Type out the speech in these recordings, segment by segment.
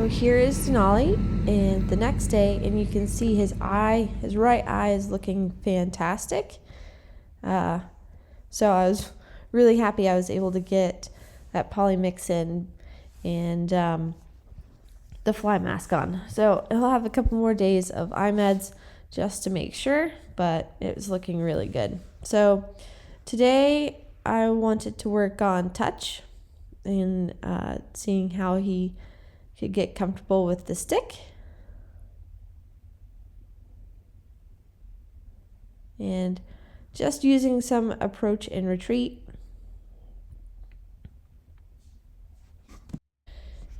here is Denali, and the next day, and you can see his right eye is looking fantastic. So I was really happy I was able to get that polymix in and the fly mask on. So he'll have a couple more days of eye meds just to make sure, but it was looking really good. So today I wanted to work on touch and seeing how he could get comfortable with the stick. And just using some approach and retreat.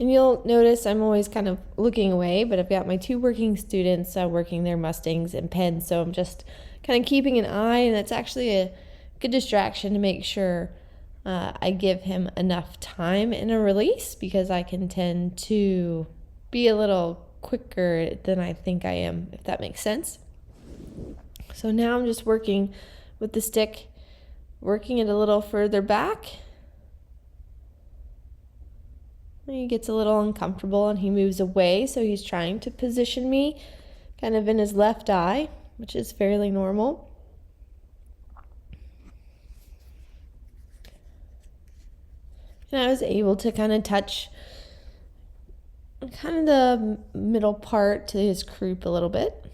And you'll notice I'm always kind of looking away, but I've got my two working students working their Mustangs and pens, so I'm just kind of keeping an eye, and that's actually a good distraction to make sure I give him enough time in a release, because I can tend to be a little quicker than I think I am, if that makes sense. So now I'm just working with the stick, working it a little further back. He gets a little uncomfortable and he moves away, so he's trying to position me kind of in his left eye, which is fairly normal. And I was able to kind of touch kind of the middle part to his croup a little bit.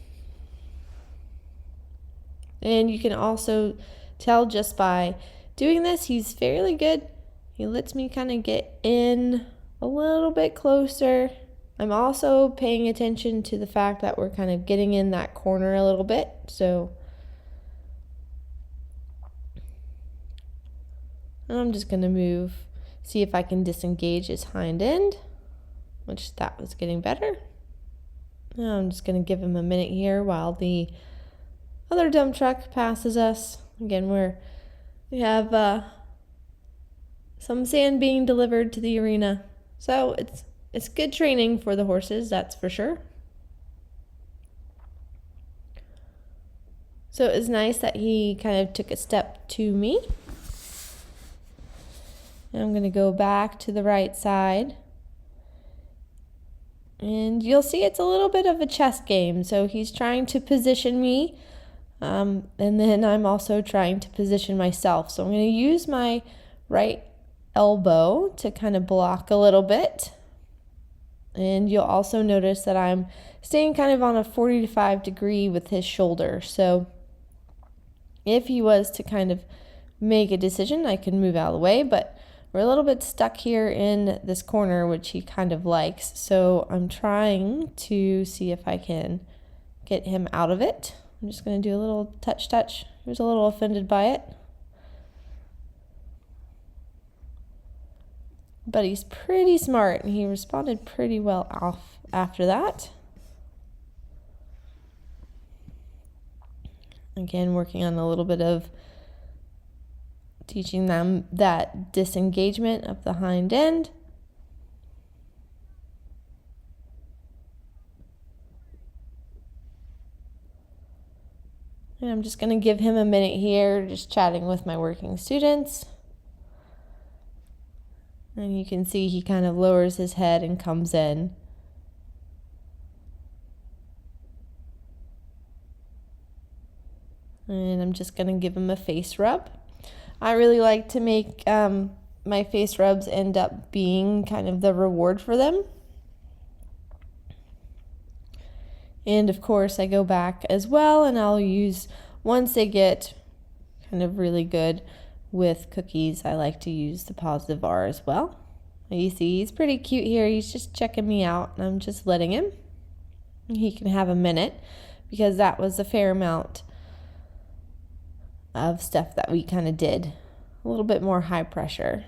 And you can also tell just by doing this, he's fairly good. He lets me kind of get in a little bit closer. I'm also paying attention to the fact that we're kind of getting in that corner a little bit. So I'm just going to move, see if I can disengage his hind end, which that was getting better. Now I'm just going to give him a minute here while the other dump truck passes us. Again, we have some sand being delivered to the arena. So it's good training for the horses, that's for sure. So it was nice that he kind of took a step to me. And I'm going to go back to the right side. And you'll see it's a little bit of a chess game. So he's trying to position me. And then I'm also trying to position myself. So I'm going to use my right elbow to kind of block a little bit. And you'll also notice that I'm staying kind of on a 45 degree with his shoulder. So if he was to kind of make a decision, I can move out of the way, but we're a little bit stuck here in this corner, which he kind of likes. So I'm trying to see if I can get him out of it. I'm just going to do a little touch. He was a little offended by it. But he's pretty smart, and he responded pretty well off after that. Again, working on a little bit of teaching them that disengagement of the hind end. And I'm just going to give him a minute here, just chatting with my working students. And you can see he kind of lowers his head and comes in. And I'm just going to give him a face rub. I really like to make my face rubs end up being kind of the reward for them. And of course I go back as well, and I'll use, once they get kind of really good with cookies, I like to use the positive R as well. You see he's pretty cute here. He's just checking me out, and I'm just letting him. He can have a minute, because that was a fair amount of stuff that we kind of did. A little bit more high pressure.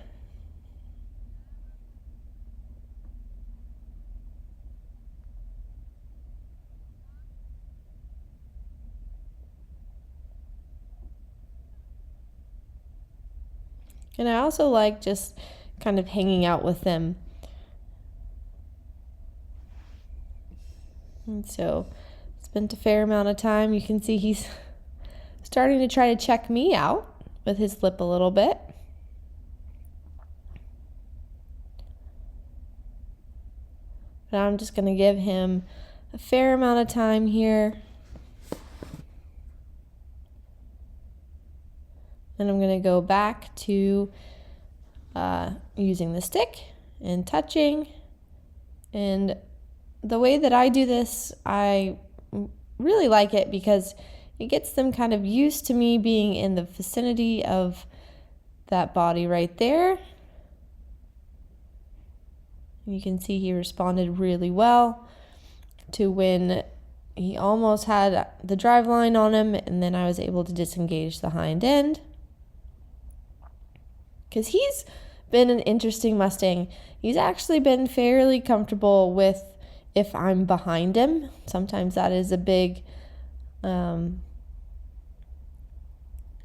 And I also like just kind of hanging out with them. And so spent a fair amount of time. You can see he's starting to try to check me out with his lip a little bit. but I'm just going to give him a fair amount of time here. And I'm going to go back to using the stick and touching. And the way that I do this, I really like it because it gets them kind of used to me being in the vicinity of that body right there. You can see he responded really well to when he almost had the drive line on him, and then I was able to disengage the hind end. Because he's been an interesting Mustang. He's actually been fairly comfortable with if I'm behind him. Sometimes that is a big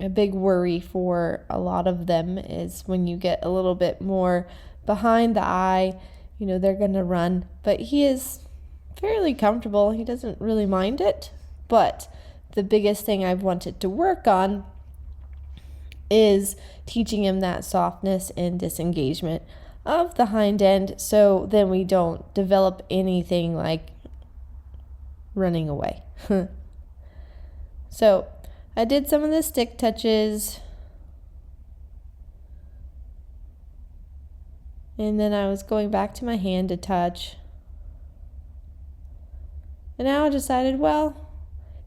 worry for a lot of them, is when you get a little bit more behind the eye, you know, they're going to run. But he is fairly comfortable. He doesn't really mind it. But the biggest thing I've wanted to work on is teaching him that softness and disengagement of the hind end, so then we don't develop anything like running away. So I did some of the stick touches, and then I was going back to my hand to touch, and now I decided, well,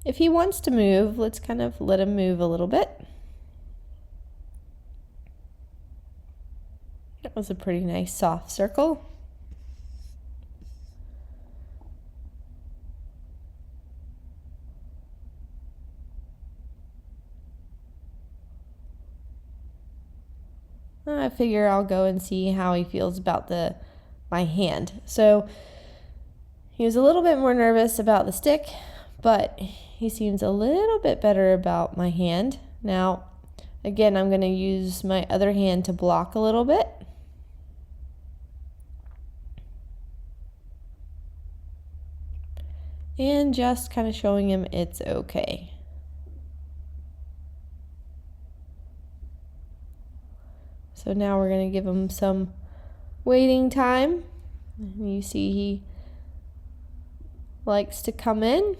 if he wants to move, let's kind of let him move a little bit. That was a pretty nice soft circle. I figure I'll go and see how he feels about my hand. So he was a little bit more nervous about the stick, but he seems a little bit better about my hand. Now, again, I'm going to use my other hand to block a little bit. And just kind of showing him it's okay. So now we're going to give him some waiting time. You see he likes to come in.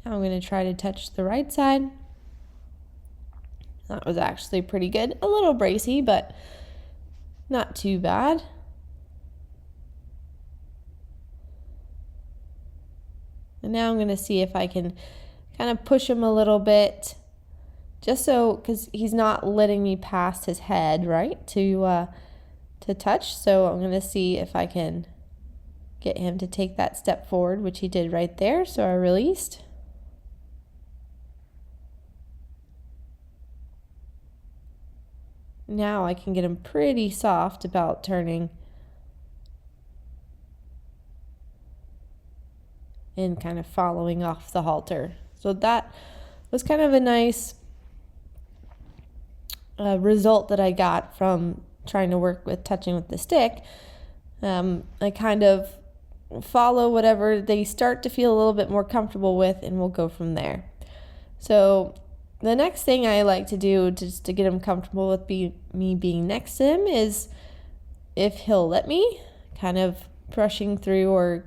Now I'm going to try to touch the right side. That was actually pretty good. A little bracy, but not too bad. And now I'm going to see if I can kind of push him a little bit, just so, because he's not letting me past his head, right, to touch. So I'm going to see if I can get him to take that step forward, which he did right there. So I released. Now I can get him pretty soft about turning and kind of following off the halter. So that was kind of a nice result that I got from trying to work with touching with the stick. I kind of follow whatever they start to feel a little bit more comfortable with, and we'll go from there. So the next thing I like to do just to get him comfortable with me being next to him is, if he'll let me, kind of brushing through or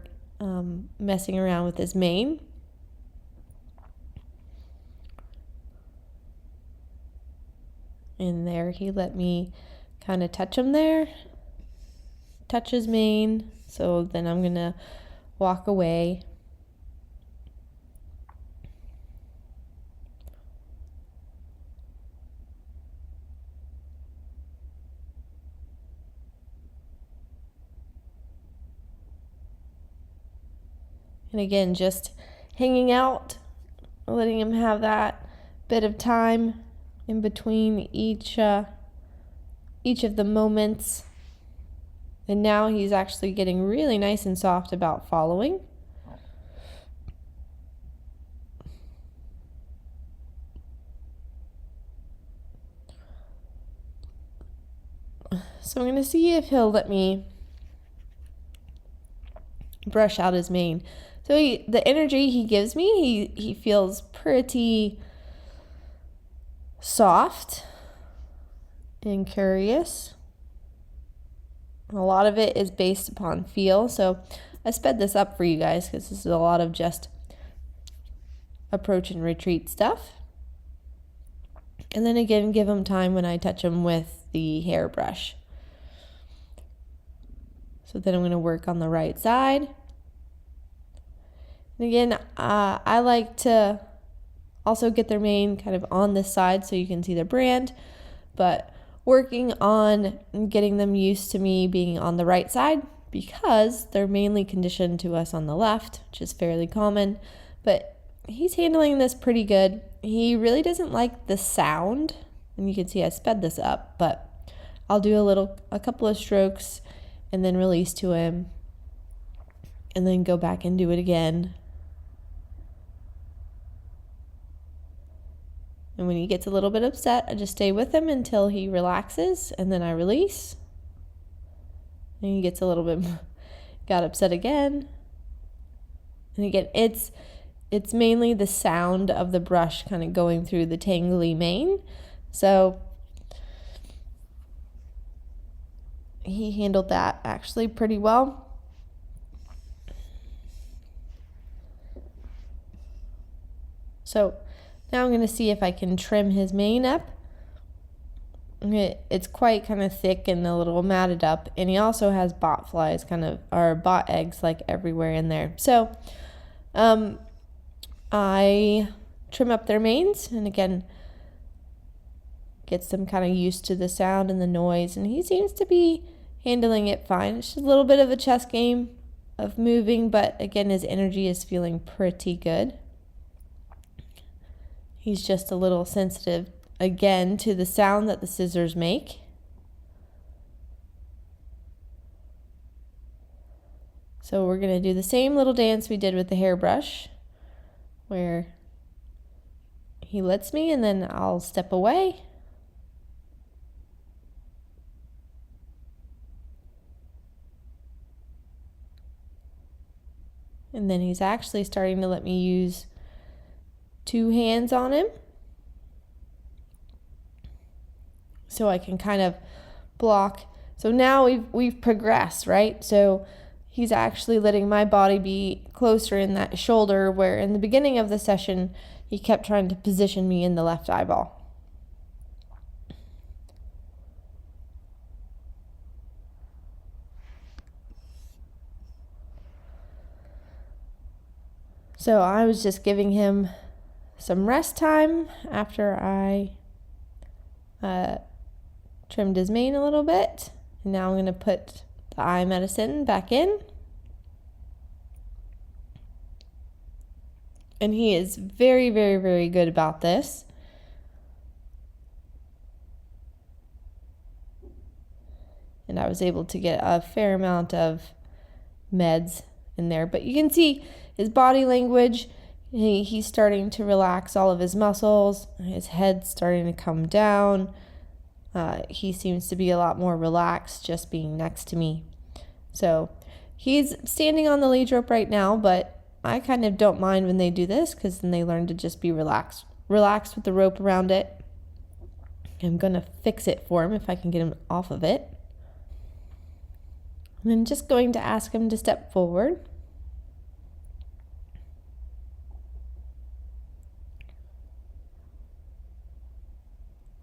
messing around with his mane. And there he let me kind of touch him there, touch his mane. So then I'm going to walk away. And again, just hanging out, letting him have that bit of time in between each of the moments. And now he's actually getting really nice and soft about following. So I'm going to see if he'll let me brush out his mane. So the energy he gives me, he feels pretty soft and curious. A lot of it is based upon feel. So I sped this up for you guys because this is a lot of just approach and retreat stuff. And then again, give him time when I touch him with the hairbrush. So then I'm going to work on the right side. And again, I like to also get their mane kind of on this side so you can see their brand, but working on getting them used to me being on the right side because they're mainly conditioned to us on the left, which is fairly common, but he's handling this pretty good. He really doesn't like the sound, and you can see I sped this up, but I'll do a couple of strokes and then release to him and then go back and do it again. And when he gets a little bit upset, I just stay with him until he relaxes, and then I release. And he gets a little bit, got upset again. And again, it's mainly the sound of the brush kind of going through the tangly mane. So he handled that actually pretty well. So now I'm going to see if I can trim his mane up. It's quite kind of thick and a little matted up, and he also has bot flies or bot eggs like everywhere in there. So I trim up their manes, and again, gets them kind of used to the sound and the noise, and he seems to be handling it fine. It's just a little bit of a chess game of moving, but again, his energy is feeling pretty good. He's just a little sensitive, again, to the sound that the scissors make. So we're going to do the same little dance we did with the hairbrush, where he lets me and then I'll step away. And then he's actually starting to let me use 2 hands on him, so I can kind of block. So now we've progressed, right? So he's actually letting my body be closer in that shoulder, where in the beginning of the session he kept trying to position me in the left eyeball. So I was just giving him some rest time after I trimmed his mane a little bit. And now I'm going to put the eye medicine back in. And he is very, very, very good about this. And I was able to get a fair amount of meds in there. But you can see his body language. He's starting to relax all of his muscles. His head's starting to come down. He seems to be a lot more relaxed just being next to me. So he's standing on the lead rope right now, but I kind of don't mind when they do this because then they learn to just be relaxed with the rope around it. I'm going to fix it for him if I can get him off of it. And I'm just going to ask him to step forward.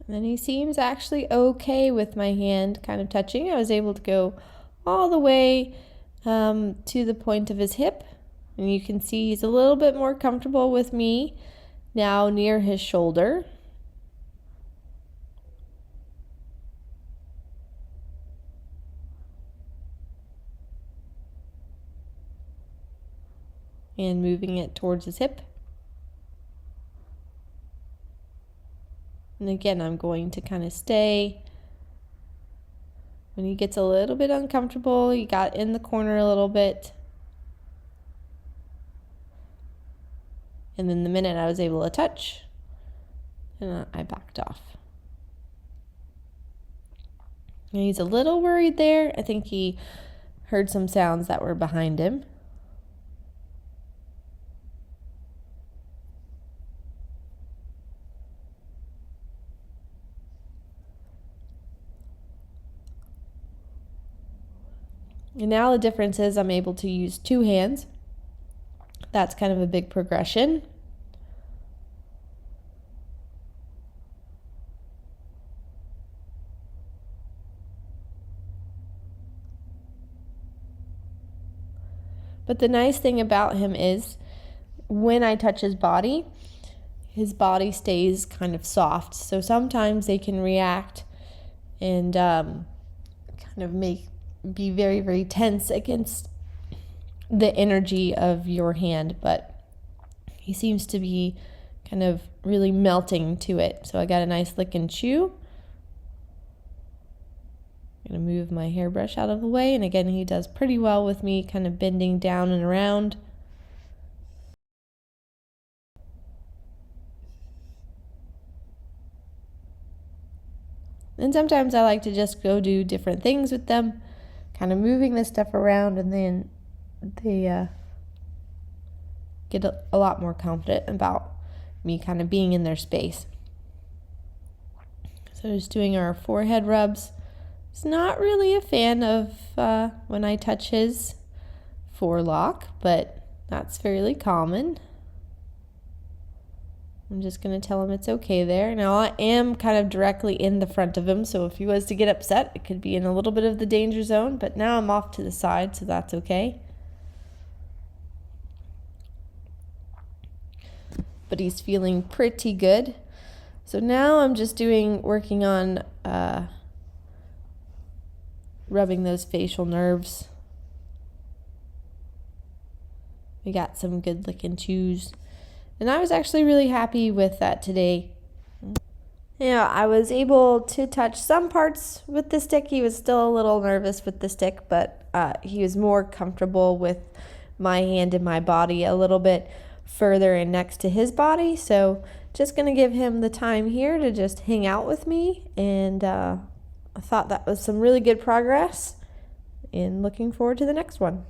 And then he seems actually okay with my hand kind of touching. I was able to go all the way to the point of his hip. And you can see he's a little bit more comfortable with me now near his shoulder. And moving it towards his hip. And again, I'm going to kind of stay. When he gets a little bit uncomfortable, he got in the corner a little bit. And then the minute I was able to touch, and I backed off. And he's a little worried there. I think he heard some sounds that were behind him. And now the difference is I'm able to use 2 hands. That's kind of a big progression. But the nice thing about him is when I touch his body stays kind of soft. So sometimes they can react and kind of be very, very tense against the energy of your hand, but he seems to be kind of really melting to it. So I got a nice lick and chew. I'm going to move my hairbrush out of the way, and again, he does pretty well with me kind of bending down and around. And sometimes I like to just go do different things with them, kind of moving this stuff around, and then they get a lot more confident about me kind of being in their space. So just doing our forehead rubs. He's not really a fan of when I touch his forelock, but that's fairly common. I'm just going to tell him it's okay there. Now I am kind of directly in the front of him, so if he was to get upset, it could be in a little bit of the danger zone, but now I'm off to the side, so that's okay. But he's feeling pretty good. So now I'm just working on rubbing those facial nerves. We got some good lick and chews. And I was actually really happy with that today. Yeah, I was able to touch some parts with the stick. He was still a little nervous with the stick, but he was more comfortable with my hand and my body a little bit further in next to his body. So just going to give him the time here to just hang out with me. And I thought that was some really good progress, and looking forward to the next one.